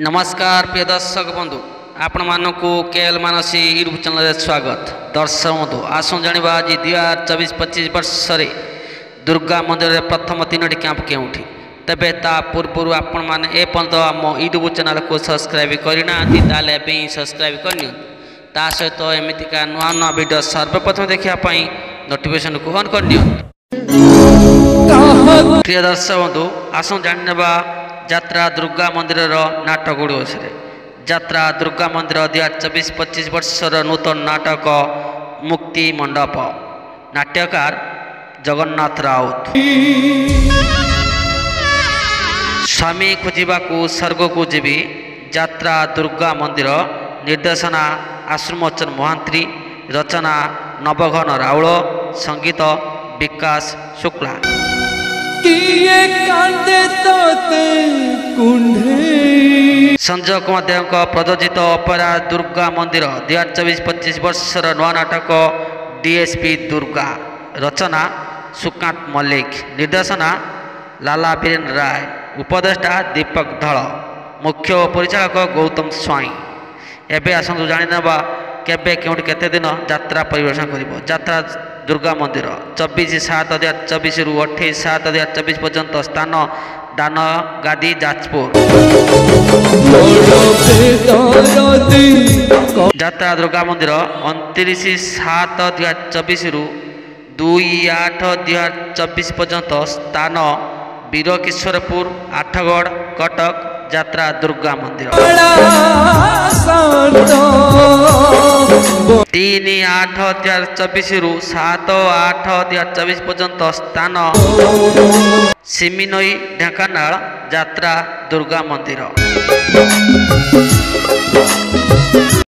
नमस्कार प्रिय दर्शक बंधु आपण मानक केएल मानसी यूट्यूब चैनल स्वागत। दर्शक बंधु आसु जानिबा आज 2024-25 वर्ष दुर्गा मंदिर प्रथम 3टी कैंप केउठी तबे ता पूर्व आपण माने ए पर्यंत आम यूट्यूब चैनल को सब्सक्राइब करना ताले पे सब्सक्राइब करनी ता सहित एमितिका नुआ नुआ वीडियो सर्वप्रथम देखिया पई नोटिफिकेशन को ऑन करनी। प्रिय दर्शक बंधु आसु जानिबा यात्रा दुर्गा मंदिर नाटक गुड़ विषय। यात्रा दुर्गा मंदिर 2024-25 वर्षर नूतन नाटक मुक्ति मंडप। नाट्यकार जगन्नाथ राउत। स्वामी खोजा स्वर्ग को जीवी यात्रा दुर्गा मंदिर। निर्देशना आश्रमोचन महांत्री। रचना नवघन राउल। संगीत विकास शुक्ला। संजय कुमार देव प्रदर्शित अपेरा दुर्गा मंदिर 2024-25 वर्षर नुआ नाटक डीएसपी दुर्गा। रचना सुकांत मल्लिक। निर्देशना लाला बीरेन राय। उपदेष्टा दीपक धल। मुख्य परिचालक गौतम स्वाई। एबे आसंतु जानिनेबा केबे केउठी केते दिन यात्रा परिवेशन करिवो। यात्रा दुर्गा मंदिर 24/7/2024 रु 28/7/2024 पर्यंत। स्थान दान गादी जाजपुर। यात्रा दुर्गा मंदिर 29/7/2024 रु 2/8/2024 पर्यंत। स्थान वीरकिशोरपुर आठगढ़ कटक। यात्रा दुर्गा मंदिर 3/8/2024 रु 7/8/2024 पर्यंत। स्थान सिमिनई ढेंकानाल। यात्रा दुर्गा मंदिर।